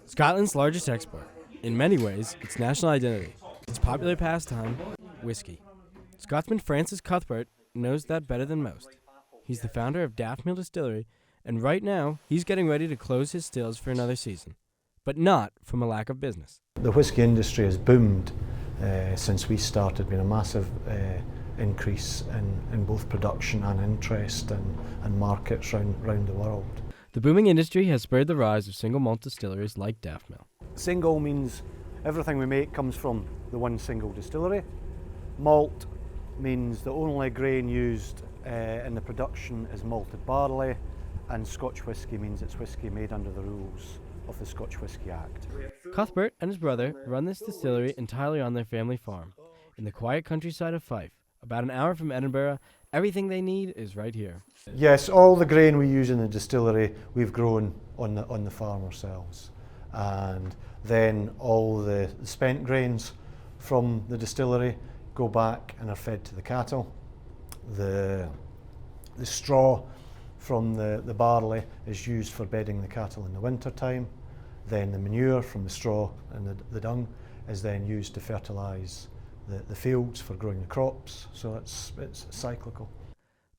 Scotland's largest export. In many ways, its national identity. Its popular pastime, whiskey. Scotsman Francis Cuthbert knows that better than most. He's the founder of Daft Mill Distillery, and right now, he's getting ready to close his stills for another season. But not from a lack of business. The whisky industry has boomed since we started. Been a massive increase in both production and interest and markets around the world. The booming industry has spurred the rise of single malt distilleries like Daft Mill. Single means everything we make comes from the one single distillery. Malt means the only grain used in the production is malted barley, and Scotch whisky means it's whisky made under the rules of the Scotch Whisky Act. Cuthbert and his brother run this distillery entirely on their family farm, in the quiet countryside of Fife. About an hour from Edinburgh, everything they need is right here. Yes, all the grain we use in the distillery we've grown on the farm ourselves, and then all the spent grains from the distillery go back and are fed to the cattle. The straw from the barley is used for bedding the cattle in the winter time. Then the manure from the straw and the dung is then used to fertilise the fields for growing the crops, so it's cyclical.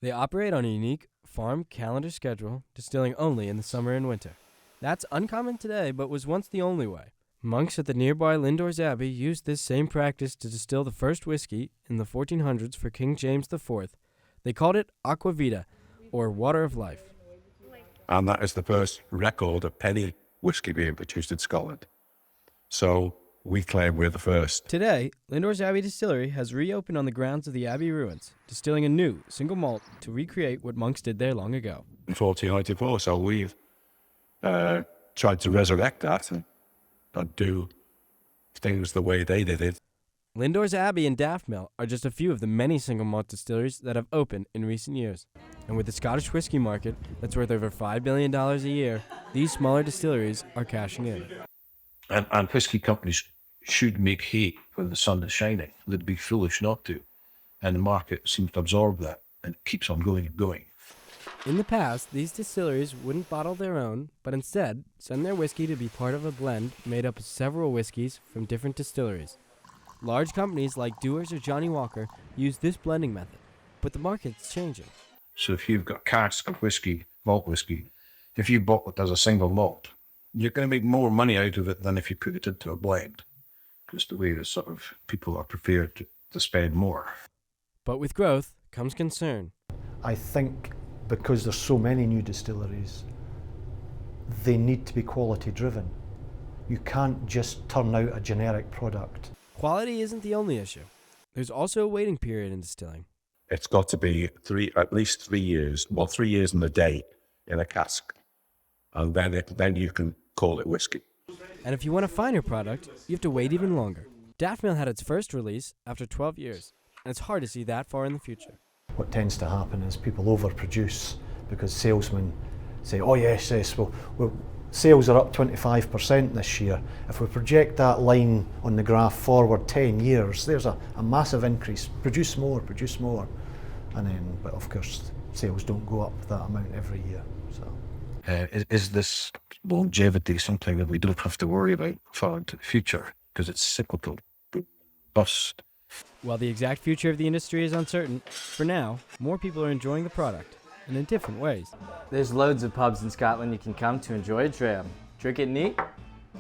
They operate on a unique farm calendar schedule, distilling only in the summer and winter. That's uncommon today, but was once the only way. Monks at the nearby Lindores Abbey used this same practice to distill the first whiskey in the 1400s for King James IV. They called it aqua vita, or water of life. And that is the first record of penny whiskey being produced in Scotland. So we claim we're the first. Today, Lindores Abbey Distillery has reopened on the grounds of the Abbey ruins, distilling a new single malt to recreate what monks did there long ago. In 1494, so we've tried to resurrect that and do things the way they did it. Lindores Abbey and Daft Mill are just a few of the many single malt distilleries that have opened in recent years. And with the Scottish whisky market that's worth over $5 billion a year, these smaller distilleries are cashing in. And whisky companies should make hay when the sun is shining. They'd be foolish not to. And the market seems to absorb that, and it keeps on going and going. In the past, these distilleries wouldn't bottle their own, but instead send their whiskey to be part of a blend made up of several whiskeys from different distilleries. Large companies like Dewar's or Johnnie Walker use this blending method, but the market's changing. So if you've got a cask of whiskey, malt whiskey, if you bought it as a single malt, you're going to make more money out of it than if you put it into a blend. Just the way the sort of people are prepared to spend more. But with growth comes concern. I think because there's so many new distilleries, they need to be quality driven. You can't just turn out a generic product. Quality isn't the only issue. There's also a waiting period in distilling. It's got to be at least 3 years, 3 years and a day in a cask. And then you can call it whiskey. And if you want a finer product, you have to wait even longer. Daft Mill had its first release after 12 years, and it's hard to see that far in the future. What tends to happen is people overproduce because salesmen say, oh yes, well, sales are up 25% this year. If we project that line on the graph forward 10 years, there's a massive increase. Produce more. And then, but of course, sales don't go up that amount every year. So, Is this longevity something that we don't have to worry about far into the future? Because it's cyclical. Bust. While the exact future of the industry is uncertain, for now, more people are enjoying the product, and in different ways. There's loads of pubs in Scotland you can come to enjoy a dram, drink it neat,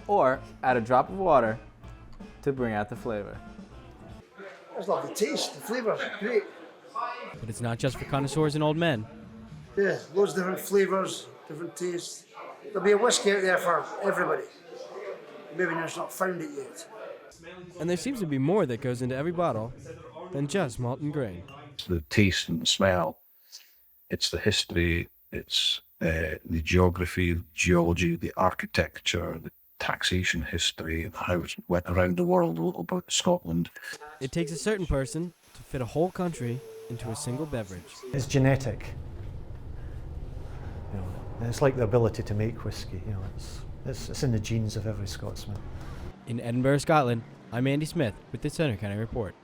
or add a drop of water to bring out the flavour. I just love the taste, the flavour, great. But it's not just for connoisseurs and old men. Yeah, loads of different flavours, different tastes. There'll be a whiskey out there for everybody. Maybe you've just not found it yet. And there seems to be more that goes into every bottle than just malt and grain. It's the taste and the smell. It's the history. It's the geography, the geology, the architecture, the taxation history, and how it went around the world a little about Scotland. It takes a certain person to fit a whole country into a single beverage. it's genetic. And it's like the ability to make whiskey. It's in the genes of every Scotsman. In Edinburgh, Scotland, I'm Andy Smith with the Centre County Report.